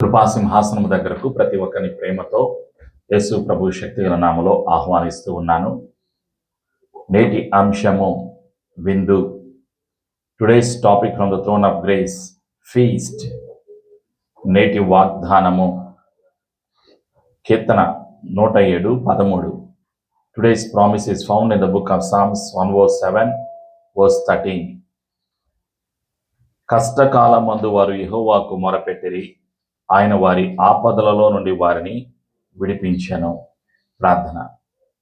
కృపాసింహాసనము దగ్గరకు ప్రతి ఒక్కరిని ప్రేమతో యేసు ప్రభు శక్తిగల నామములో ఆహ్వానిస్తూ ఉన్నాను. నేటి అంశము విందు. Today's topic from the throne of grace, feast. నేటి వాగ్దానము కీర్తన 107:13. Today's promise is found in the book of psalms 1:7-13. కష్టకాలమందు వారు యెహోవాకు మొరపెట్టిరి, ఆయన వారి ఆపదలలో నుండి వారిని విడిపించెను. ప్రార్థన.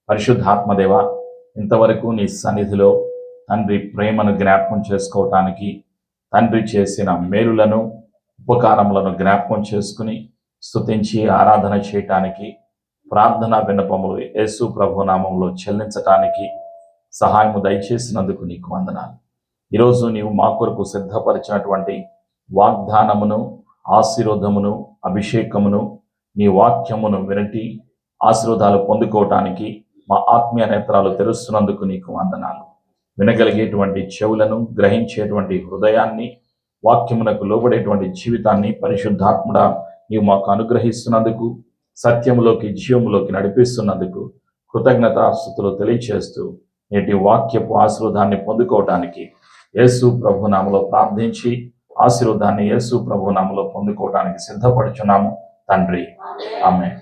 పరిశుద్ధాత్మదేవ, ఇంతవరకు నీ సన్నిధిలో తండ్రి ప్రేమను జ్ఞాపకం చేసుకోవటానికి, తండ్రి చేసిన మేలులను ఉపకారములను జ్ఞాపకం చేసుకుని స్తుతించి ఆరాధన చేయటానికి, ప్రార్థన విన్నపములు యేసు ప్రభు నామములో చెల్లించటానికి సహాయము దయచేసినందుకు నీకు వందనాలు. ఈరోజు నీవు మా కొరకు సిద్ధపరిచినటువంటి వాగ్దానమును, ఆశీర్వాదమును, అభిషేకమును, నీ వాక్యమును వినటి ఆశీర్వాదాలు పొందుకోవటానికి మా ఆత్మీయ నేత్రాలు తెరుస్తున్నందుకు నీకు వందనాలు. వినగలిగేటువంటి చెవులను, గ్రహించేటువంటి హృదయాన్ని, వాక్యమునకు లోబడేటువంటి జీవితాన్ని పరిశుద్ధాత్ముడా నీవు మాకు అనుగ్రహిస్తున్నందుకు, సత్యములోకి జీవములోకి నడిపిస్తున్నందుకు కృతజ్ఞతాస్తుతులు తెలియచేస్తూ నేటి వాక్యపు ఆశీర్వాదాన్ని పొందుకోవటానికి యేసు ప్రభు నామములో ప్రార్థించి ఆశీర్వాదాన్ని యేసు ప్రభు నామములో పొందుకోవడానికి సిద్ధపడుచున్నాము తండ్రి. ఆమేన్.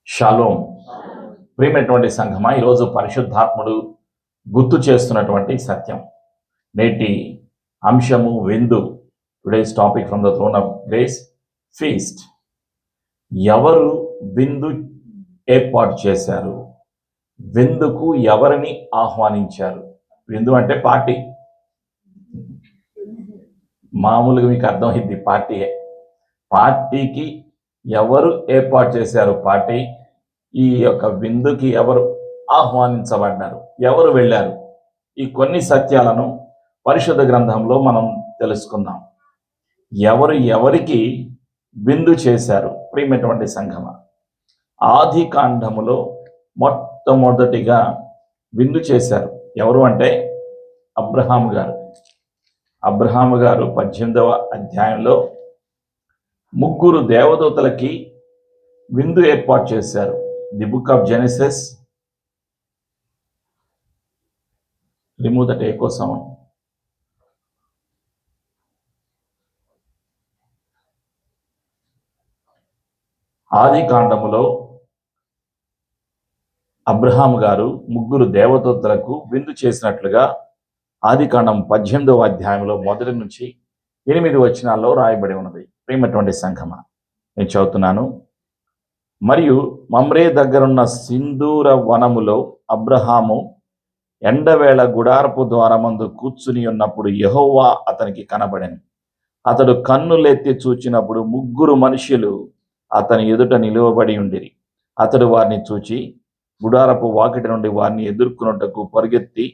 షాలోమ్. ప్రియమైనటువంటి సంఘమా, ఈరోజు పరిశుద్ధాత్ముడు గుర్తు చేస్తున్నటువంటి సత్యం. నేటి అంశము విందు. Today's topic from the throne of grace, feast. ఎవరు విందు ఏర్పాటు చేశారు? విందుకు ఎవరిని ఆహ్వానించారు? విందు అంటే పార్టీ. మామూలుగా మీకు అర్థమైంది, పార్టీయే. పార్టీకి ఎవరు ఏర్పాటు చేశారు? పార్టీ. ఈ యొక్క విందుకి ఎవరు ఆహ్వానించబడ్డారు? ఎవరు వెళ్ళారు? ఈ కొన్ని సత్యాలను పరిశుద్ధ గ్రంథంలో మనం తెలుసుకుందాం. ఎవరు ఎవరికి విందు చేశారు? ప్రియమైనటువంటి సంఘమ, ఆది కాండములో మొట్టమొదటిగా విందు చేశారు. ఎవరు అంటే అబ్రహాము గారు. అబ్రహాము గారు 18వ అధ్యాయంలో ముగ్గురు దేవదూతలకి విందు ఏర్పాటు చేశారు. The book of Genesis. Remove that echo sound. ఆది కాండములో అబ్రహాము గారు ముగ్గురు దేవదూతలకు విందు చేసినట్లుగా ఆది కాండం 18వ అధ్యాయంలో 1 నుంచి 8 వచనాల్లో రాయబడి ఉన్నది. ప్రియమైనటువంటి సంఘమ, నేను చదువుతున్నాను. మరియు మమ్రే దగ్గరున్న సింధూర వనములో అబ్రహాము ఎండవేళ గుడారపు ద్వారమందు కూర్చుని ఉన్నప్పుడు యెహోవా అతనికి కనబడెను. అతడు కన్నులెత్తి చూచినప్పుడు ముగ్గురు మనుషులు అతని ఎదుట నిలువబడి ఉండిరి. అతడు వారిని చూచి గుడారపు వాకిటి నుండి వారిని ఎదుర్కొనుటకు పరుగెత్తి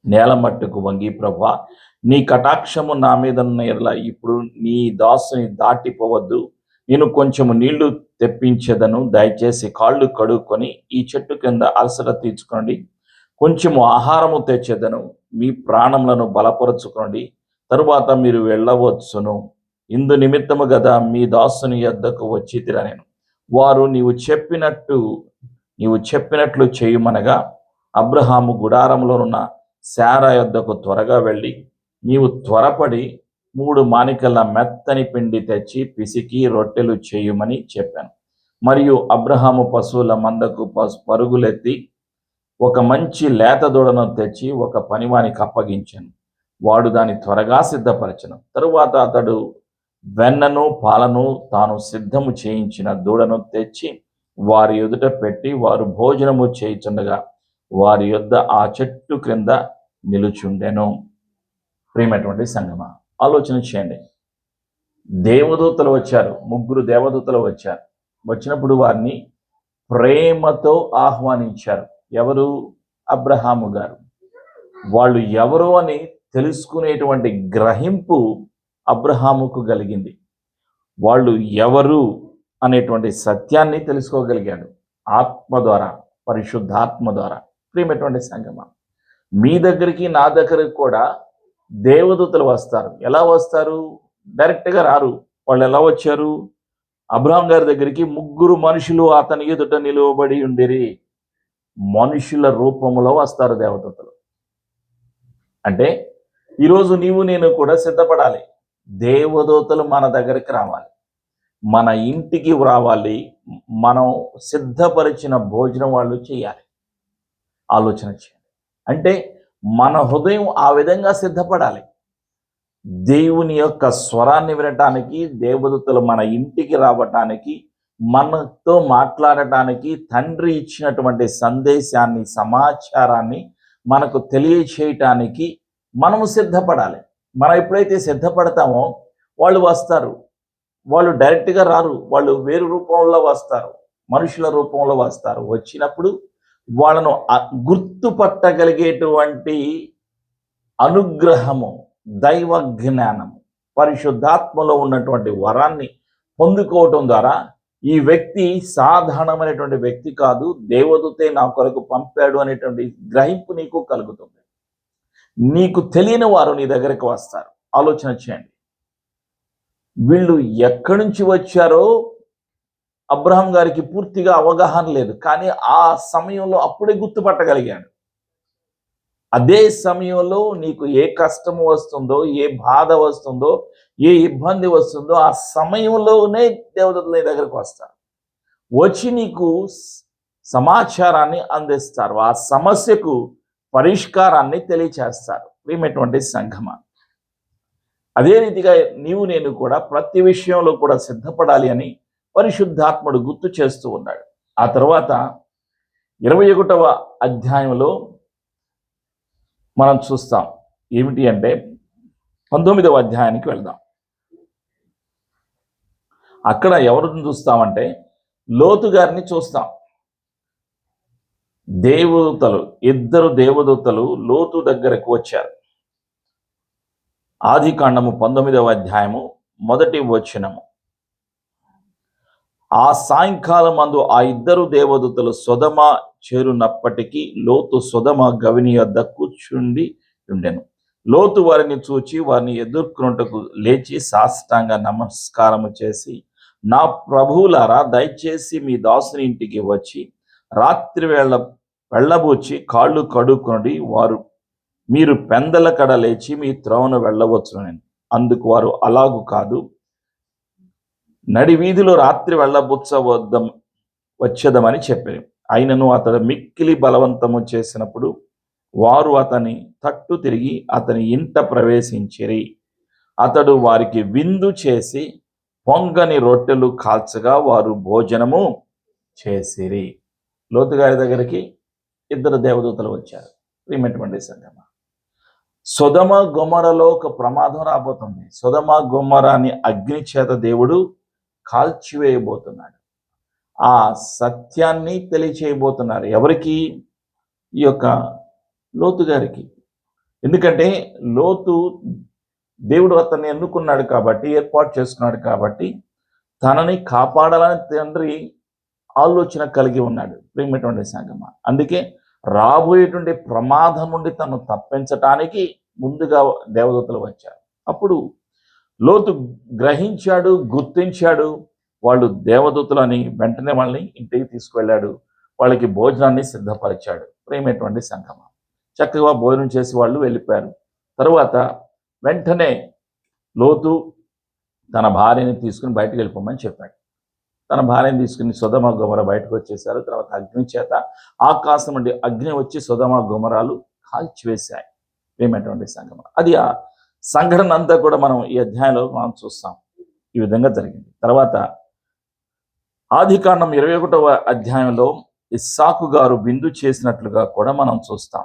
నేల మట్టుకు వంగి, ప్రభువా, నీ కటాక్షము నా మీద ఎడల ఇప్పుడు నీ దాసుని దాటిపోవద్దు. నేను కొంచెము నీళ్లు తెప్పించేదను. దయచేసి కాళ్ళు కడుక్కొని ఈ చెట్టు కింద అలసట తీర్చుకోండి. కొంచెము ఆహారము తెచ్చేదను. మీ ప్రాణములను బలపరుచుకోండి. తరువాత మీరు వెళ్ళవచ్చును. ఇందు నిమిత్తము గదా మీ దాసుని యొద్దకు వచ్చి తిరనేను. వారు నీవు చెప్పినట్లు చేయుమనగా అబ్రహాము గుడారంలోనున్న శారా యొద్దకు త్వరగా వెళ్ళి, నీవు త్వరపడి 3 మానికల మెత్తని పిండి తెచ్చి పిసికి రొట్టెలు చేయుమని చెప్పాను. మరియు అబ్రహాము పశువుల మందకు పరుగులెత్తి ఒక మంచి లేత దూడను తెచ్చి ఒక పనివానికి అప్పగించాను. వాడు దాన్ని త్వరగా సిద్ధపరచను. తరువాత అతడు వెన్నను పాలను తాను సిద్ధము చేయించిన దూడను తెచ్చి వారి ఎదుట పెట్టి, వారు భోజనము చేయుచుండగా వారి యొద్ద ఆ చెట్టు క్రింద నిలుచుండెను. ప్రియమైనటువంటి సంగమా, ఆలోచన చేయండి. దేవదూతలు వచ్చారు, ముగ్గురు దేవదూతలు వచ్చారు. వచ్చినప్పుడు వారిని ప్రేమతో ఆహ్వానించారు. ఎవరు? అబ్రహాము గారు. వాళ్ళు ఎవరు అని తెలుసుకునేటువంటి గ్రహింపు అబ్రహాముకు కలిగింది. వాళ్ళు ఎవరు అనేటువంటి సత్యాన్ని తెలుసుకోగలిగాడు ఆత్మ ద్వారా, పరిశుద్ధాత్మ ద్వారా. ప్రియమైనటువంటి సంగమా, మీ దగ్గరికి నా దగ్గరికి కూడా దేవదూతలు వస్తారు. ఎలా వస్తారు? డైరెక్ట్గా రారు. వాళ్ళు ఎలా వచ్చారు? అబ్రహాం గారి దగ్గరికి ముగ్గురు మనుషులు అతని ఎదుట నిలువబడి ఉండిరి. మనుషుల రూపంలో వస్తారు దేవదూతలు. అంటే ఈరోజు నీవు నేను కూడా సిద్ధపడాలి. దేవదూతలు మన దగ్గరికి రావాలి, మన ఇంటికి రావాలి, మనం సిద్ధపరిచిన భోజనం వాళ్ళు చేయాలి. ఆలోచన చేయాలి. అంటే మన హృదయం ఆ విధంగా సిద్ధపడాలి. దేవుని యొక్క స్వరాన్ని వినటానికి, దేవదూతలు మన ఇంటికి రావటానికి, మనతో మాట్లాడటానికి, తండ్రి ఇచ్చినటువంటి సందేశాన్ని, సమాచారాన్ని మనకు తెలియచేయటానికి మనము సిద్ధపడాలి. మనం ఎప్పుడైతే సిద్ధపడతామో వాళ్ళు వస్తారు. వాళ్ళు డైరెక్ట్గా రారు, వాళ్ళు వేరు రూపంలో వస్తారు, మనుషుల రూపంలో వస్తారు. వచ్చినప్పుడు వాళ్ళను గుర్తుపట్టగలిగేటువంటి అనుగ్రహము, దైవ జ్ఞానము, పరిశుద్ధాత్మలో ఉన్నటువంటి వరాన్ని పొందుకోవటం ద్వారా ఈ వ్యక్తి సాధారణమైనటువంటి వ్యక్తి కాదు, దేవదూతే నా కొరకు పంపాడు అనేటువంటి గ్రహింపు నీకు కలుగుతుంది. నీకు తెలియని వారు నీ దగ్గరికి వస్తారు. ఆలోచన చేయండి. వీళ్ళు ఎక్కడి నుంచి వచ్చారో అబ్రహాం గారికి పూర్తిగా అవగాహన లేదు, కానీ ఆ సమయంలో అప్పుడే గుర్తుపట్టగలిగాడు. అదే సమయంలో నీకు ఏ కష్టం వస్తుందో, ఏ బాధ వస్తుందో, ఏ ఇబ్బంది వస్తుందో ఆ సమయంలోనే దేవదూతలు నీ దగ్గరకు వస్తారు. వచ్చి నీకు సమాచారాన్ని అందిస్తారు, ఆ సమస్యకు పరిష్కారాన్ని తెలియచేస్తారు. ప్రియమైనటువంటి సంఘమా, అదే రీతిగా నీవు నేను కూడా ప్రతి విషయంలో కూడా సిద్ధపడాలి అని పరిశుద్ధాత్ముడు గుర్తు చేస్తూ ఉన్నాడు. ఆ తర్వాత 21వ అధ్యాయంలో మనం చూస్తాం. ఏమిటి అంటే 19వ అధ్యాయానికి వెళ్దాం. అక్కడ ఎవరిని చూస్తామంటే లోతు గారిని చూస్తాం. దేవదూతలు, ఇద్దరు దేవదూతలు లోతు దగ్గరకు వచ్చారు. ఆదికాండము 19వ అధ్యాయము 1వ వచనము. ఆ సాయంకాలం మందు ఆ ఇద్దరు దేవదూతలు సొదమ చేరునప్పటికీ లోతు సొదమ గవిని యొద్ద కూర్చుండి ఉండెను. లోతు వారిని చూచి వారిని ఎదుర్కొనుటకు లేచి సాష్టాంగ నమస్కారము చేసి, నా ప్రభువులారా, దయచేసి మీ దాసుని ఇంటికి వచ్చి రాత్రి వెళ్ళబూచి కాళ్ళు కడుక్కొనుడి, మీరు పెందల కడ లేచి మీ త్రోవను వెళ్ళవచ్చునని. అందుకు వారు, అలాగు కాదు, నడి వీధిలో రాత్రి వచ్చేదమని చెప్పారు. అయినను అతడు మిక్కిలి బలవంతము చేసినప్పుడు వారు అతని తట్టు తిరిగి అతని ఇంట ప్రవేశించిరి. అతడు వారికి విందు చేసి పొంగని రొట్టెలు కాల్చగా వారు భోజనము చేసిరి. లోతు గారి దగ్గరికి ఇద్దరు దేవదూతలు వచ్చారు. ప్రియమైనటువంటి సంగమా, సొదమ గొమొరలో ఒక ప్రమాదం రాబోతుంది. సొదమ గొమొరాని అగ్ని చేత దేవుడు కాల్చివేయబోతున్నాడు. ఆ సత్యాన్ని తెలియచేయబోతున్నారు. ఎవరికి? ఈ యొక్క లోతు గారికి. ఎందుకంటే లోతు దేవుడు అతన్ని ఎన్నుకున్నాడు కాబట్టి, ఏర్పాటు చేసుకున్నాడు కాబట్టి, తనని కాపాడాలని తండ్రి ఆలోచన కలిగి ఉన్నాడు. ప్రియమైనటువంటి సంగమా, అందుకే రాబోయేటువంటి ప్రమాదం నుండి తను తప్పించటానికి ముందుగా దేవదూతలు వచ్చారు. అప్పుడు లోతు గ్రహించాడు, గుర్తించాడు వాళ్ళు దేవదూతలని. వెంటనే వాళ్ళని ఇంటికి తీసుకువెళ్ళాడు, వాళ్ళకి భోజనాన్ని సిద్ధపరిచాడు. ప్రియమైనటువంటి సంగమా, చక్కగా భోజనం చేసి వాళ్ళు వెళ్ళిపోయారు. తరువాత వెంటనే లోతు తన భార్యని తీసుకుని బయటకు వెళ్ళిపోమని చెప్పాడు. తన భార్యను తీసుకుని సొదమ గొమొర బయటకు వచ్చేసారు. తర్వాత అగ్ని చేత ఆకాశం నుండి అగ్ని వచ్చి సొదమ గొమొరాలు కాల్చివేశాయి. ప్రియమైనటువంటి సంగమా, అది ఆ సంఘటన అంతా కూడా మనం ఈ అధ్యాయంలో మనం చూస్తాం. ఈ విధంగా జరిగింది. తర్వాత ఆదికాండం 21వ అధ్యాయంలో ఇస్సాకు గారు విందు చేసినట్లుగా కూడా మనం చూస్తాం.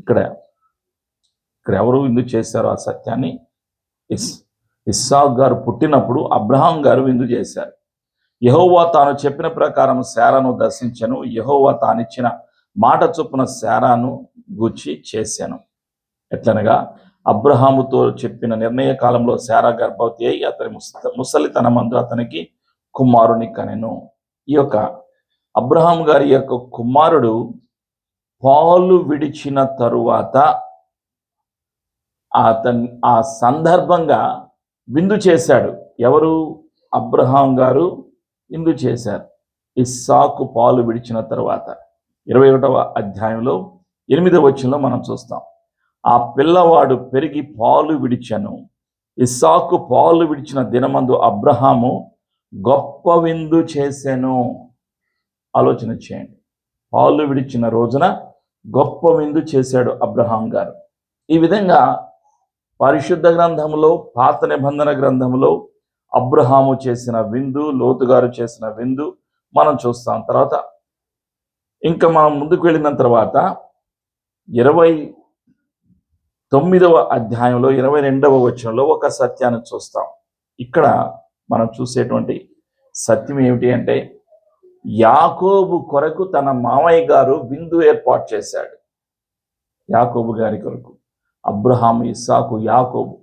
ఇక్కడ ఎవరు విందు చేశారో ఆ సత్యాన్ని, ఇస్సాకు గారు పుట్టినప్పుడు అబ్రహాం గారు విందు చేశారు. యెహోవా తాను చెప్పిన ప్రకారం శారాను దర్శించను. యెహోవా తానిచ్చిన మాట చొప్పున శారాను గూర్చి చేశాను. ఎట్లనగా అబ్రహాముతో చెప్పిన నిర్ణయ కాలంలో శారా గర్భవతి అయి అతని ముసలితనమందు అతనికి కుమారుని కనెను. ఈ యొక్క అబ్రహాం గారి యొక్క కుమారుడు పాలు విడిచిన తరువాత ఆ సందర్భంగా విందు చేశాడు. ఎవరు? అబ్రహాం గారు విందు చేశారు. ఇస్సాకు పాలు విడిచిన తర్వాత 21వ అధ్యాయంలో 8వ వచనంలో మనం చూస్తాం. ఆ పిల్లవాడు పెరిగి పాలు విడిచెను. ఇస్సాకు పాలు విడిచిన దినమందు అబ్రహాము గొప్ప విందు చేసెను. ఆలోచన చేయండి. పాలు విడిచిన రోజున గొప్ప విందు చేశాడు అబ్రహాం గారు. ఈ విధంగా పరిశుద్ధ గ్రంథంలో, పాత నిబంధన గ్రంథంలో అబ్రహాము చేసిన విందు, లోతు గారు చేసిన విందు మనం చూస్తాం. తర్వాత ఇంకా మనం ముందుకు వెళ్ళిన తర్వాత 29వ అధ్యాయంలో 22వ వచనంలో ఒక సత్యాన్ని చూస్తాం. ఇక్కడ మనం చూసేటువంటి సత్యం ఏమిటి అంటే, యాకోబు కొరకు తన మామయ్య గారు విందు ఏర్పాటు చేశాడు. యాకోబు గారి కొరకు. అబ్రహాము, ఇస్సాకు, యాకోబు.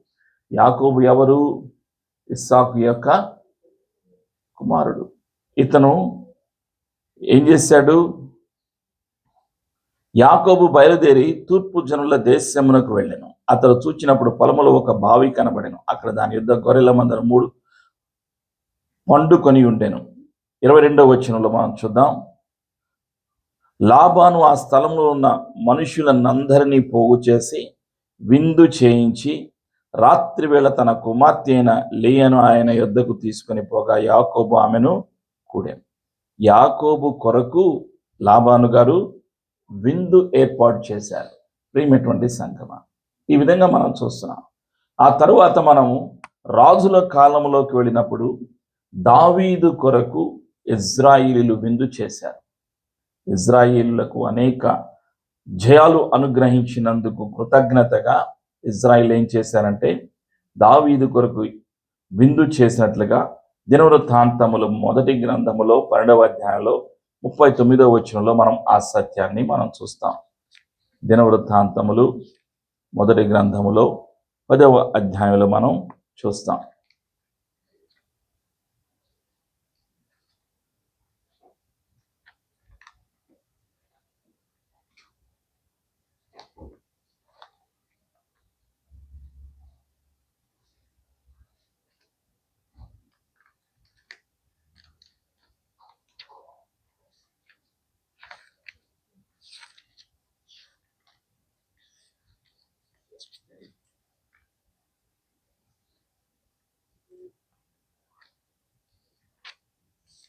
యాకోబు ఎవరు? ఇస్సాకు యొక్క కుమారుడు. ఇతను ఏం చేశాడు? యాకోబు బయలుదేరి తూర్పు జనుల దేశమునకు వెళ్ళాను. అతడు చూచినప్పుడు పొలములో ఒక బావి కనబడెను. అక్కడ దాని యుద్ధ గొర్రెల మందను 3 పండుకొని ఉండెను. 22వ వచనంలో మనం చూద్దాం. లాబాను ఆ స్థలంలో ఉన్న మనుషులనందరినీ పోగు చేసి విందు చేయించి రాత్రి వేళ తన కుమార్తె అయిన లేయను ఆయన యుద్ధకు తీసుకొని పోగా యాకోబు ఆమెను కూడాను. యాకోబు కొరకు లాబాను గారు విందు ఏర్పాటు చేశారు. ప్రియమైనటువంటి సంగమా, ఈ విధంగా మనం చూస్తున్నాం. ఆ తరువాత మనము రాజుల కాలంలోకి వెళ్ళినప్పుడు దావీదు కొరకు ఇజ్రాయిలీలు విందు చేశారు. ఇజ్రాయిలీలకు అనేక జయాలు అనుగ్రహించినందుకు కృతజ్ఞతగా ఇజ్రాయిల్ ఏం చేశారంటే దావీదు కొరకు విందు చేసినట్లుగా దినవృత్తాంతములు 1వ గ్రంథములో 12వ అధ్యాయంలో 39వ వచనంలో మనం ఆ సత్యాన్ని మనం చూస్తాం. దినవృత్తాంతములు 1వ గ్రంథములో 10వ అధ్యాయంలో మనం చూస్తాం.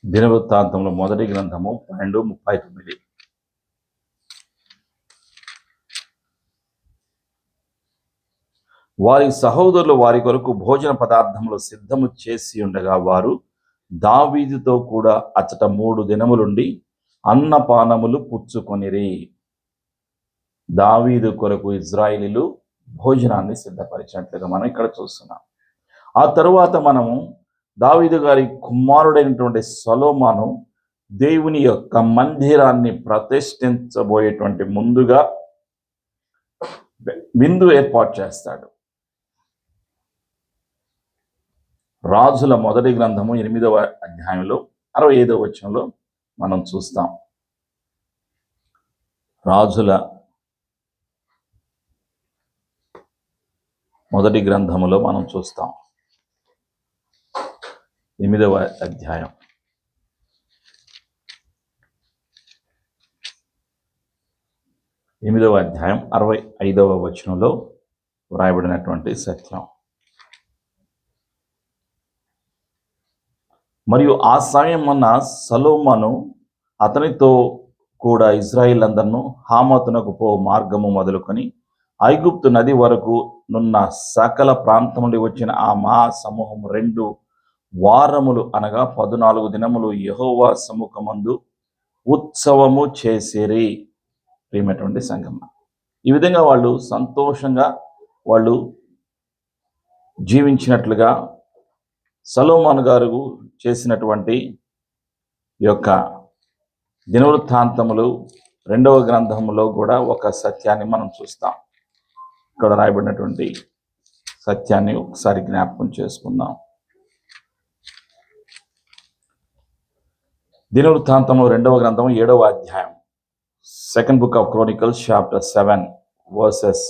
దినవృత్తాంతంలో 1వ గ్రంథము 12:39. వారి సహోదరులు వారి కొరకు భోజన పదార్థములు సిద్ధము చేసి ఉండగా వారు దావీదుతో కూడా అచ్చట 3 దినములుండి అన్నపానములు పుచ్చుకొనిరి. దావీదు కొరకు ఇజ్రాయిలీలు భోజనాన్ని సిద్ధపరిచినట్లుగా మనం ఇక్కడ చూస్తున్నాం. ఆ తరువాత మనము దావీదు గారి కుమారుడైనటువంటి సొలొమోను దేవుని యొక్క మందిరాన్ని ప్రతిష్ఠించబోయేటువంటి ముందుగా విందు ఏర్పాటు చేస్తాడు. రాజుల 1వ గ్రంథము 8వ అధ్యాయంలో 65వ వచనంలో మనం చూస్తాం. రాజుల 1వ గ్రంథములో మనం చూస్తాం 8వ అధ్యాయం 65వ వచనంలో వ్రాయబడినటువంటి సత్యం. మరియు ఆ సమయమున సొలొమోను అతనితో కూడా ఇజ్రాయిల్ అందరిను హామతునకు పో మార్గము మొదలుకొని ఐగుప్తు నది వరకు నున్న సకల ప్రాంతం నుండి వచ్చిన ఆ మహా సమూహం 2 వారములు అనగా 14 దినములు యెహోవా సముఖమందు ఉత్సవము చేసిరి. ప్రియమైనటువంటి సంగమ, ఈ విధంగా వాళ్ళు సంతోషంగా వాళ్ళు జీవించినట్లుగా సొలొమోను గారు చేసినటువంటి యొక్క దినవృత్తాంతములు 2వ గ్రంథములో కూడా ఒక సత్యాన్ని మనం చూస్తాం. ఇక్కడ రాయబడినటువంటి సత్యాన్ని ఒకసారి జ్ఞాపకం చేసుకుందాం. దినవృత్తాంతములు 2వ గ్రంథము 7వ అధ్యాయం, second book of Chronicles chapter 7 verses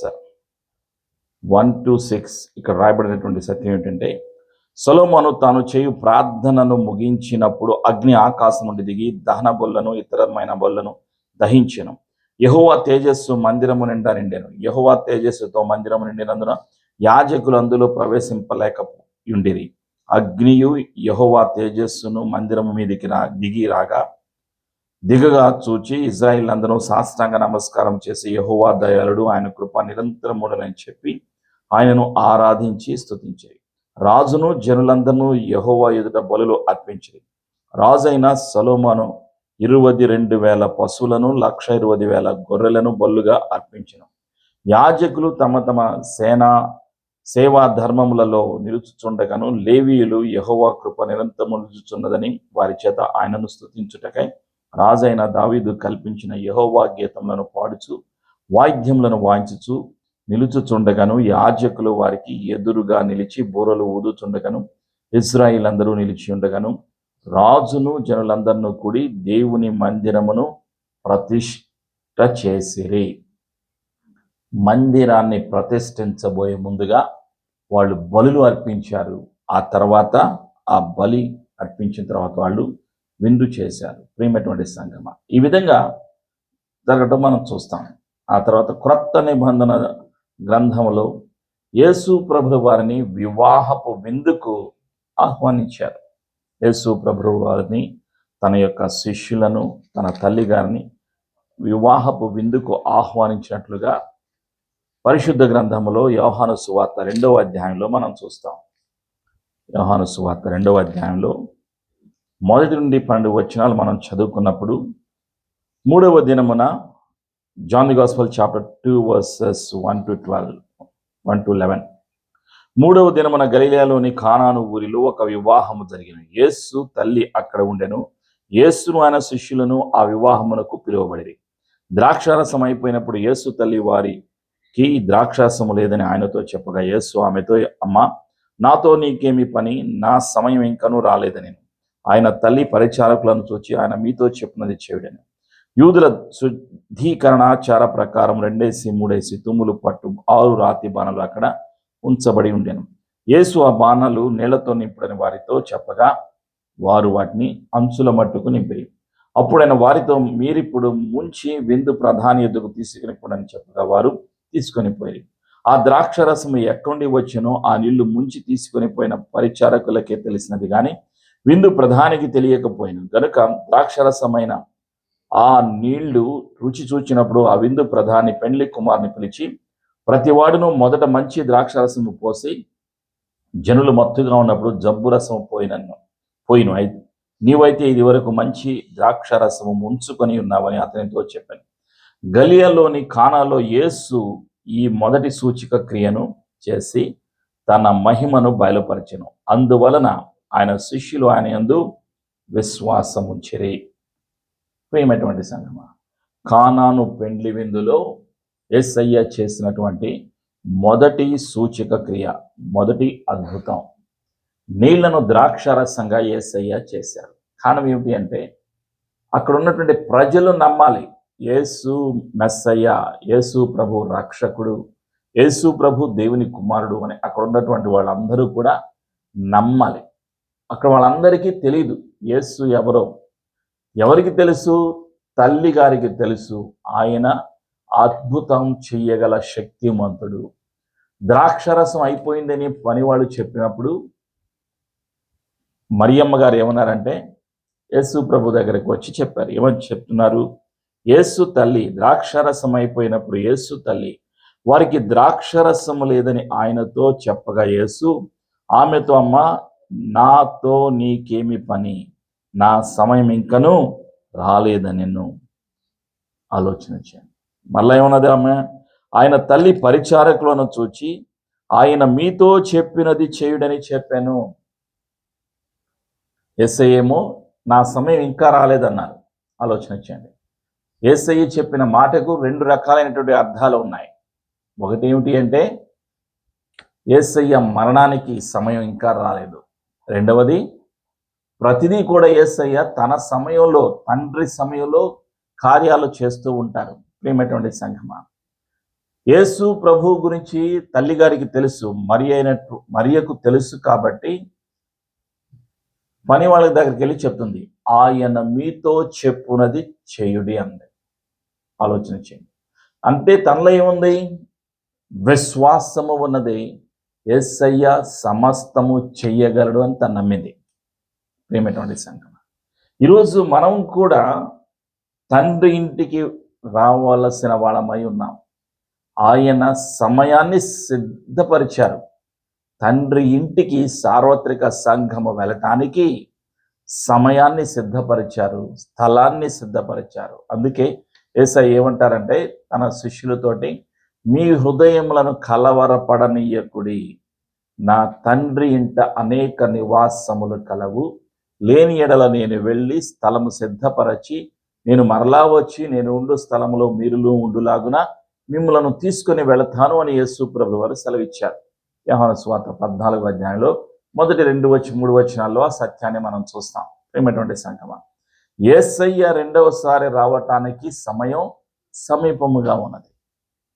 1 to 6. ఇక్కడ రాయబడినటువంటి సత్యం ఏంటంటే, సొలొమోను తాను చేయు ప్రార్థనను ముగించినప్పుడు అగ్ని ఆకాశం నుండి దిగి దహన బొల్లను ఇతరమైన బొల్లను దహించెను. యెహోవా తేజస్సు మందిరము నిండా నిండెను. యెహోవా తేజస్సుతో మందిరము నిండినందున యాజకులు అందులో ప్రవేశింపలేకయుండిరి. అగ్నియు యెహోవా తేజస్సును మందిరము మీదికి దిగగా చూచి ఇశ్రాయేలులందరూ సాష్టాంగ నమస్కారం చేసి యెహోవా దయాళుడు, ఆయన కృప నిరంతరముడని చెప్పి ఆయనను ఆరాధించి స్తుతించిరి. రాజును జనులందరూ యెహోవా ఎదుట బలులు అర్పించిరి. రాజైన సొలొమోను 22,000 పశువులను 1,20,000 గొర్రెలను బలుగా అర్పించెను. యాజకులు తమ తమ సేవా ధర్మములలో నిలుచుచుండగాను లేవీయులు యెహోవా కృప నిరంతరము నిలుచుచున్నదని వారి చేత ఆయనను స్తుతించుటకై రాజైన దావీదు కల్పించిన యెహోవా గీతములను పాడుచు వాయిద్యములను వాయించుచు నిలుచుచుండగాను యాజకులు వారికి ఎదురుగా నిలిచి బూరలు ఊదుచుండగాను ఇశ్రాయేలందరూ నిలిచి ఉండగాను రాజును జనులందరినూ కూడి దేవుని మందిరమును ప్రతిష్ఠ చేసిరి. మందిరాన్ని ప్రతిష్ఠించబోయే ముందుగా వాళ్ళు బలులు అర్పించారు. ఆ తర్వాత ఆ బలి అర్పించిన తర్వాత వాళ్ళు విందు చేశారు. ప్రియమైనటువంటి సంగమా, ఈ విధంగా జరగటం మనం చూస్తాం. ఆ తర్వాత క్రొత్త నిబంధన గ్రంథంలో యేసు ప్రభువు వారిని వివాహపు విందుకు ఆహ్వానించారు. యేసు ప్రభువు వారిని తన యొక్క శిష్యులను, తన తల్లి గారిని వివాహపు విందుకు ఆహ్వానించినట్లుగా పరిశుద్ధ గ్రంథంలో యోహాను సువార్త 2వ అధ్యాయంలో మనం చూస్తాం. యోహాను సువార్త 2వ అధ్యాయంలో 1 నుండి 12 వచనాలు మనం చదువుకున్నప్పుడు 3వ దినమున John the gospel chapter 2 verses 1 to 11. 3వ దినమున గలిలయలోని కానాను ఊరిలో ఒక వివాహము జరిగిన. యేసు తల్లి అక్కడ ఉండెను. యేసును ఆయన శిష్యులను ఆ వివాహమునకు పిలువబడిరి. ద్రాక్షారసం అయిపోయినప్పుడు యేసు తల్లి వారికి ద్రాక్షారసము లేదని ఆయనతో చెప్పగా యేసు ఆమెతో, అమ్మా, నాతో నీకేమి పని? నా సమయం ఇంకనూ రాలేదని. ఆయన తల్లి పరిచారకులను చూచి, ఆయన మీతో చెప్పినది చేయుడని. యూదుల శుద్ధీకరణాచార ప్రకారం 2-3 తుమ్ములు పట్టు 6 రాతి బాణలు అక్కడ ఉంచబడి ఉండెను. యేసు ఆ బాణలు నీళ్లతో నింపుడని వారితో చెప్పగా వారు వాటిని అంచుల మట్టుకు నింపిరి. అప్పుడైన వారితో, మీరిప్పుడు ముంచి విందు ప్రధాని ఎద్దుకు తీసుకుని పోడని చెప్పగా వారు తీసుకొని పోయి ఆ ద్రాక్షరసము ఎక్కడి వచ్చునో ఆ నీళ్లు ముంచి తీసుకొని పోయిన పరిచారకులకే తెలిసినది కానీ విందు ప్రధానికి తెలియకపోయిన గనుక ద్రాక్షరసమైన ఆ నీళ్లు రుచి చూచినప్పుడు ఆ విందు ప్రధాని పెండ్లి కుమార్ని పిలిచి, ప్రతివాడును మొదట మంచి ద్రాక్షరసము పోసి జనులు మత్తుగా ఉన్నప్పుడు జబ్బు రసము పోయిను. నీవైతే ఇది వరకు మంచి ద్రాక్షరసము ఉంచుకొని ఉన్నావని అతనితో చెప్పాను. గలిలయలోని కానాలో యేసు ఈ మొదటి సూచక క్రియను చేసి తన మహిమను బయలుపరిచెను. అందువలన ఆయన శిష్యులు ఆయన యందు విశ్వాసముంచిరి. ప్రియమైనటువంటి సంగమా, కానాను పెండ్లి విందులో యేసయ్య చేసినటువంటి మొదటి సూచక క్రియ, మొదటి అద్భుతం, నీళ్లను ద్రాక్షారసంగా యేసయ్య చేశారు. కారణం ఏమిటి అంటే అక్కడ ఉన్నటువంటి ప్రజలు నమ్మాలి. యేసు మెస్సయ్య, యేసు ప్రభు రక్షకుడు, యేసు ప్రభు దేవుని కుమారుడు అని అక్కడ ఉన్నటువంటి వాళ్ళందరూ కూడా నమ్మాలి. అక్కడ వాళ్ళందరికీ తెలియదు యేసు ఎవరో. ఎవరికి తెలుసు? తల్లి గారికి తెలుసు. ఆయన అద్భుతం చెయ్యగల శక్తిమంతుడు. ద్రాక్షరసం అయిపోయిందని పనివాడు చెప్పినప్పుడు మరియమ్మ గారు ఏమన్నారంటే యేసు ప్రభు దగ్గరికి వచ్చి చెప్పారు. ఏమని చెప్తున్నారు? యేసు తల్లి ద్రాక్షరసం అయిపోయినప్పుడు యేసు తల్లి వారికి ద్రాక్షరసము లేదని ఆయనతో చెప్పగా యేసు ఆమెతో, అమ్మ, నాతో నీకేమి పని? నా సమయం ఇంకనూ రాలేదని నిన్ను ఆలోచన చేయండి. మళ్ళా ఏమన్నది ఆమె? ఆయన తల్లి పరిచారకులను చూచి, ఆయన మీతో చెప్పినది చేయుడని చెప్పాను. యేసయ్య ఏమో నా సమయం ఇంకా రాలేదన్నారు. ఆలోచన చేయండి. యేసయ్య చెప్పిన మాటకు 2 రకాలైనటువంటి అర్థాలు ఉన్నాయి. ఒకటి ఏమిటి అంటే యేసయ్య మరణానికి సమయం ఇంకా రాలేదు. రెండవది, ప్రతిదీ కూడా యేసయ్య తన సమయంలో, తండ్రి సమయంలో కార్యాలు చేస్తూ ఉంటారు. ప్రియమైనటువంటి సంఘమా, యేసు ప్రభు గురించి తల్లి గారికి తెలుసు, మరియకు తెలుసు. కాబట్టి పని వాళ్ళ దగ్గరికి వెళ్ళి చెప్తుంది, ఆయన మీతో చెప్పునది చేయుడి అంది. ఆలోచన చేయండి. అంటే తనలో ఏముంది? విశ్వాసము ఉన్నది. యేసయ్య సమస్తము చెయ్యగలడు అని తను నమ్మింది. ప్రియమైనటువంటి సంఘం, ఈరోజు మనం కూడా తండ్రి ఇంటికి రావాల్సిన వాళ్ళమై ఉన్నాం. ఆయన సమయాన్ని సిద్ధపరిచారు. తండ్రి ఇంటికి సార్వత్రిక సంఘము వెళ్ళటానికి సమయాన్ని సిద్ధపరిచారు, స్థలాన్ని సిద్ధపరిచారు. అందుకే యేసయ్య ఏమంటారంటే తన శిష్యులతోటి, మీ హృదయములను కలవరపడనీయకుడి, నా తండ్రి ఇంట అనేక నివాసములు కలవు, లేని ఎడల నేను వెళ్ళి స్థలము సిద్ధపరచి నేను మరలా వచ్చి నేను ఉండు స్థలములో మీరులు ఉండులాగున మిమ్మలను తీసుకొని వెళతాను అని యేసు ప్రభువు వారు సెలవిచ్చారు. యోహాను సువార్త 14వ అధ్యాయంలో మొదటి 2-3 వచనాల్లో ఆ సత్యాన్ని మనం చూస్తాం. ప్రియమైనటువంటి సంఘమా, యేసయ్య రెండవసారి రావటానికి సమయం సమీపముగా ఉన్నది.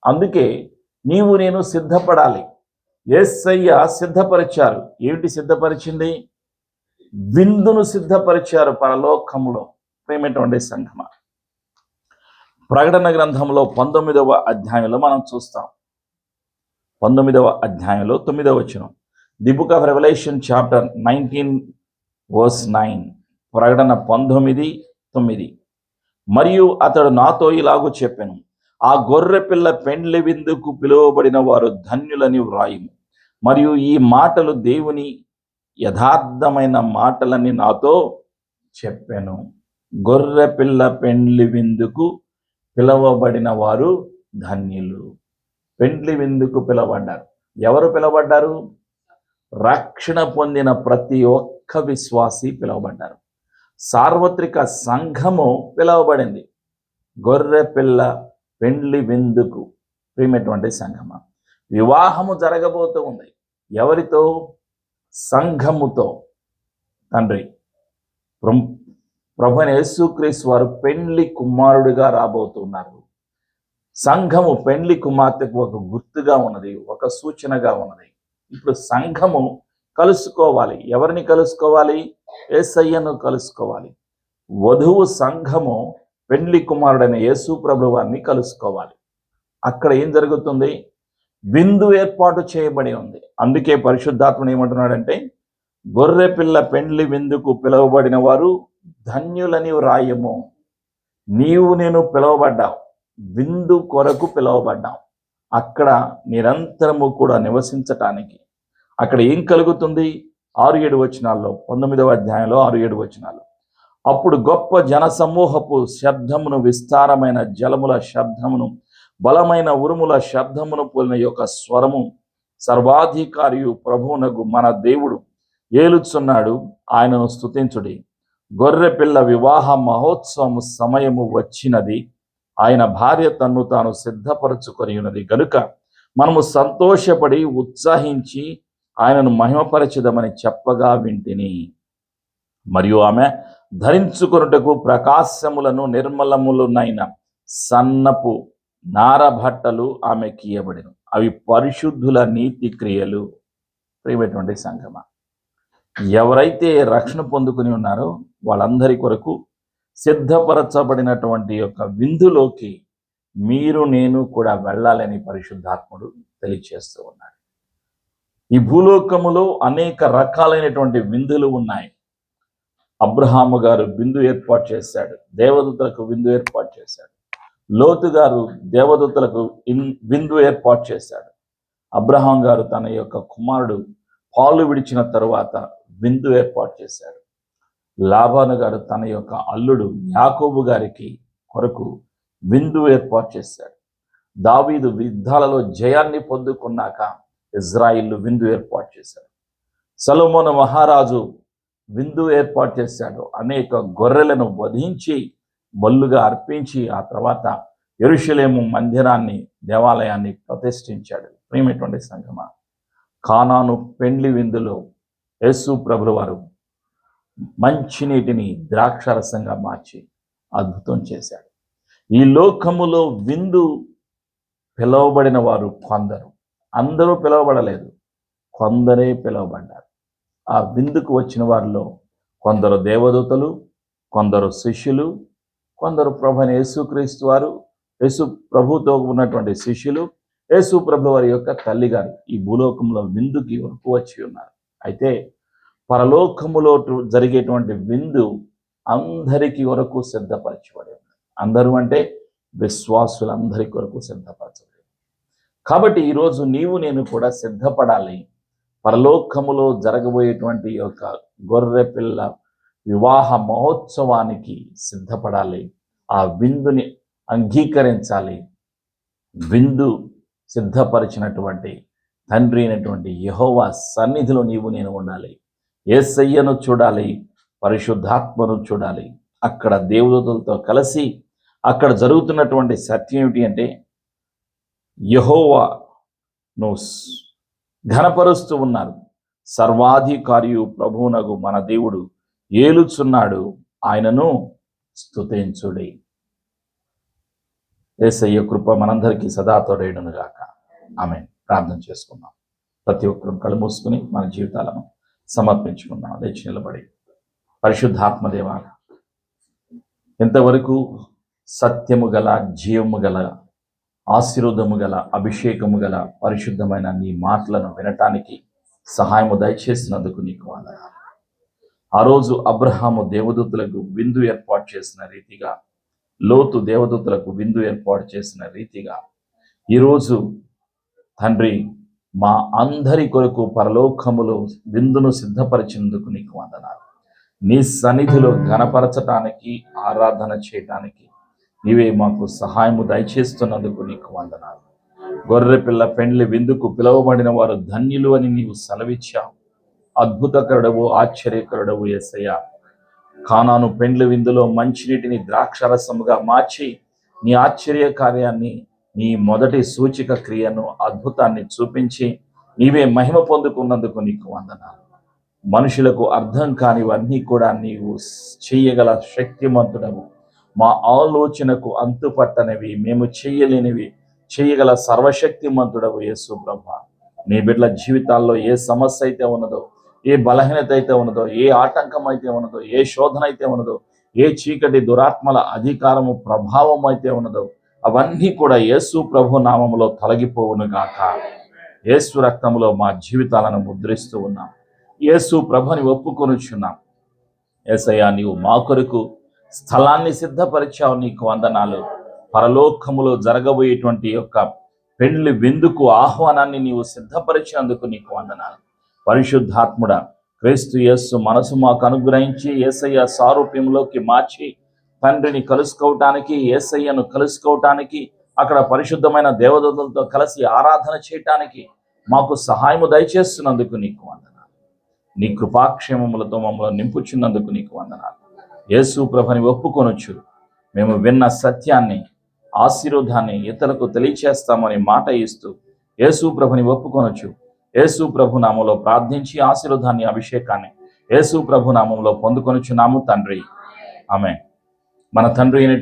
అందుకే నీవు నేను సిద్ధపడాలి. యేసయ్య సిద్ధపరిచారు. ఏమిటి సిద్ధపరిచింది? విందును సిద్ధపరిచారు పరలోకంలో. ప్రియమైనటువంటి సంఘమా, ప్రకటన గ్రంథంలో 19వ అధ్యాయంలో మనం చూస్తాం. 19వ అధ్యాయంలో 9వ వచనం, the book of Revelation chapter 19:9, ప్రకటన 19:9. మరియు అతడు నాతో ఇలాగూ చెప్పెను, ఆ గొర్రె పిల్ల పెండ్లి విందుకు పిలువబడిన వారు ధన్యులని వ్రాయుము. మరియు ఈ మాటలు దేవుని యథార్థమైన మాటలని నాతో చెప్పెను. గొర్రె పిల్ల పెండ్లి విందుకు పిలువబడిన వారు ధన్యులు. పెండ్లి విందుకు పిలువబడ్డారు. ఎవరు పిలువబడ్డారు? రక్షణ పొందిన ప్రతి ఒక్క విశ్వాసి పిలువబడ్డారు. సార్వత్రిక సంఘము పిలువబడింది గొర్రె పిల్ల పెండ్లి విందుకు. ప్రియమైనటువంటి సంఘమా, వివాహము జరగబోతూ ఉంది. ఎవరితో? సంఘముతో. తండ్రి ప్రభువైన యేసుక్రీస్తు వారు పెండ్లి కుమారుడిగా రాబోతున్నారు. సంఘము పెండ్లి కుమార్తెకు ఒక గుర్తుగా ఉన్నది, ఒక సూచనగా ఉన్నది. ఇప్పుడు సంఘము కలుసుకోవాలి. ఎవరిని కలుసుకోవాలి? యేసయ్యను కలుసుకోవాలి. వధువు సంఘము పెండ్లి కుమారుడైన యేసు ప్రభువు వారిని కలుసుకోవాలి. అక్కడ ఏం జరుగుతుంది? విందు ఏర్పాటు చేయబడి ఉంది. అందుకే పరిశుద్ధాత్ముడు ఏమంటున్నాడంటే, గొర్రె పిల్ల పెండ్లి విందుకు పిలువబడిన వారు ధన్యులని వ్రాయము. నీవు నేను పిలువబడ్డావు, విందు కొరకు పిలువబడ్డాం. అక్కడ నిరంతరము కూడా నివసించటానికి. అక్కడ ఏం కలుగుతుంది? 6-7 వచనాల్లో, 19వ అధ్యాయంలో 6-7 వచనాలు. అప్పుడు గొప్ప జనసమూహపు శబ్దమును, విస్తారమైన జలముల శబ్దమును, బలమైన ఉరుముల శబ్దమును పోలిన యొక్క స్వరము, సర్వాధికారియు ప్రభువునగు మన దేవుడు ఏలుచున్నాడు, ఆయనను స్తుతించుడి. గొర్రె పిల్ల వివాహ మహోత్సవము సమయము వచ్చినది, ఆయన భార్య తన్ను తాను సిద్ధపరచుకొని ఉన్నది గనుక మనము సంతోషపడి ఉత్సాహించి ఆయనను మహిమపరచుదమని చెప్పగా వింటిని. మరియు ఆమె ధరించుకొనుటకు ప్రకాశములను నిర్మలములునైన సన్నపు నారబట్టలు ఆమెకి ఇయ్యబడెను. అవి పరిశుద్ధుల నీతి క్రియలు. ప్రియమైనటువంటి సంఘమా, ఎవరైతే రక్షణ పొందుకుని ఉన్నారో వాళ్ళందరి కొరకు సిద్ధపరచబడినటువంటి యొక్క విందులోకి మీరు నేను కూడా వెళ్ళాలని పరిశుద్ధాత్ముడు తెలియచేస్తూ ఉన్నాడు. ఈ భూలోకములో అనేక రకాలైనటువంటి విందులు ఉన్నాయి. అబ్రహాము గారు విందు ఏర్పాటు చేశాడు, దేవదూతలకు విందు ఏర్పాటు చేశాడు. లోతు గారు దేవదూతలకు విందు ఏర్పాటు చేశాడు. అబ్రహాం గారు తన యొక్క కుమారుడు పాలు విడిచిన తరువాత విందు ఏర్పాటు చేశాడు. లాబాను గారు తన యొక్క అల్లుడు యాకోబు గారికి కొరకు విందు ఏర్పాటు చేశాడు. దావీదు యుద్ధాలలో జయాన్ని పొందుకున్నాక ఇజ్రాయిల్ విందు ఏర్పాటు చేశాడు. సొలొమోను మహారాజు విందు ఏర్పాటు చేశాడు. అనేక గొర్రెలను వధించి బలుగా అర్పించి ఆ తర్వాత యెరూషలేము మందిరాన్ని, దేవాలయాన్ని ప్రతిష్ఠించాడు. ప్రియమైనటువంటి సంఘమా, కానాను పెండ్లి విందులో యేసు ప్రభువు వారు మంచినీటిని ద్రాక్షరసంగా మార్చి అద్భుతం చేశాడు. ఈ లోకములో విందు పిలువబడిన వారు కొందరు, అందరూ పిలువబడలేదు, కొందరే పిలువబడ్డారు. ఆ విందుకు వచ్చిన వారిలో కొందరు దేవదూతలు, కొందరు శిష్యులు, కొందరు ప్రభువైన యేసుక్రీస్తు వారు, యేసు ప్రభుతో ఉన్నటువంటి శిష్యులు, యేసు ప్రభు వారి యొక్క తల్లిగారు ఈ భూలోకంలో విందుకి వరకు వచ్చి ఉన్నారు. అయితే పరలోకములో జరిగేటువంటి విందు అందరికి వరకు సిద్ధపరచబడి ఉంది. అందరూ అంటే విశ్వాసులందరి కొరకు సిద్ధపరచబడి. కాబట్టి ఈరోజు నీవు నేను కూడా సిద్ధపడాలి. పరలోకములో జరగబోయేటువంటి యొక్క గొర్రె పిల్ల వివాహ మహోత్సవానికి సిద్ధపడాలి. ఆ విందుని అంగీకరించాలి. విందు సిద్ధపరిచినటువంటి తండ్రి అయినటువంటి యెహోవా సన్నిధిలో నీవు నేను ఉండాలి. యేసయ్యను చూడాలి, పరిశుద్ధాత్మను చూడాలి. అక్కడ దేవదూతలతో కలిసి అక్కడ జరుగుతున్నటువంటి సత్యం ఏమిటి అంటే, యెహోవాను ఘనపరుస్తూ ఉన్నారు. సర్వాధికారియు ప్రభువునగు మన దేవుడు ఏలుచున్నాడు, ఆయనను స్తుతించుడి. యేసయ్య కృప మనందరికీ సదా తోడేయును గాక. ఆమేన్. ప్రార్థన చేసుకుందాం. ప్రతి ఒక్కరూ కళ్ళు మూసుకుని మన జీవితాలను సమర్పించుకుందాం. లేచి నిలబడి, పరిశుద్ధాత్మదేవా, ఇంతవరకు సత్యము గల, జీవము గల, ఆశీర్వాదము గల, అభిషేకము గల పరిశుద్ధమైన నీ మాటలను వినటానికి సహాయము దయచేసినందుకు నీకు వందనాలు. ఆ రోజు అబ్రహాము దేవదూతలకు విందు ఏర్పాటు చేసిన రీతిగా, లోతు దేవదూతలకు విందు ఏర్పాటు చేసిన రీతిగా ఈరోజు తండ్రి మా అందరి కొరకు పరలోకములో విందును సిద్ధపరిచినందుకు నీకు వందనాలు. నీ సన్నిధిలో ఘనపరచటానికి, ఆరాధన చేయటానికి నీవే మాకు సహాయము దయచేస్తున్నందుకు నీకు వందనాలు. గొర్రె పిల్ల పెండ్లి విందుకు పిలువబడిన వారు ధన్యులు అని నీవు సెలవిచ్చావు. అద్భుతకరుడవు, ఆశ్చర్యకరుడవు యేసయ్య. కానాను పెండ్లి విందులో మంచినీటిని ద్రాక్షరసముగా మార్చి నీ ఆశ్చర్య కార్యాన్ని, నీ మొదటి సూచిక క్రియను, అద్భుతాన్ని చూపించి నీవే మహిమ పొందుకున్నందుకు నీకు వందనాలు. మనుషులకు అర్థం కానివన్నీ కూడా నీవు చెయ్యగల శక్తిమంతుడవు. మా ఆలోచనకు అంతుపట్టనివి, మేము చెయ్యలేనివి చెయ్యగల సర్వశక్తిమంతుడవు యేసు ప్రభువా. నీ బిడ్డల జీవితాల్లో ఏ సమస్య అయితే ఉన్నదో, ఏ బలహీనత అయితే ఉన్నదో, ఏ ఆటంకం అయితే ఉన్నదో, ఏ శోధన అయితే ఉన్నదో, ఏ చీకటి దురాత్మల అధికారము ప్రభావం అయితే ఉన్నదో, అవన్నీ కూడా యేసు ప్రభు నామములో తొలగిపోవును గాక. యేసు రక్తములో మా జీవితాలను ముద్రిస్తూ ఉన్నాం. యేసు ప్రభుని ఒప్పుకొనుచున్నాం. యేసయ్యా, నీవు మా కొరకు స్థలాన్ని సిద్ధపరిచావు, నీకు వందనాలు. పరలోకములో జరగబోయేటువంటి యొక్క పెండ్లి విందుకు ఆహ్వానాన్ని నీవు సిద్ధపరిచేందుకు నీకు వందనాలు. పరిశుద్ధాత్ముడా, క్రీస్తు యేసు మనసు మాకు అనుగ్రహించి యేసయ్య సారూప్యంలోకి మార్చి తండ్రిని కలుసుకోవటానికి, యేసయ్యను కలుసుకోవటానికి, అక్కడ పరిశుద్ధమైన దేవదూతలతో కలిసి ఆరాధన చేయటానికి మాకు సహాయము దయచేస్తున్నందుకు నీకు వందనాలు. నీ కృపాక్షేమములతో మమ్మల్ని నింపుచున్నందుకు నీకు వందనాలు. యేసు ప్రభుని ఒప్పుకొనొచ్చు. మేము విన్న సత్యాన్ని, ఆశీర్వాదాన్ని ఇతరులకు తెలియచేస్తామని మాట ఇస్తూ యేసు ప్రభుని ఒప్పుకొనొచ్చు. యేసు ప్రభు నామంలో ప్రార్థించి ఆశీర్వాదాన్ని, అభిషేకాన్ని యేసు ప్రభు నామంలో పొందుకొనుచున్నాము తండ్రి. ఆమేన్. మన తండ్రి అయినటువంటి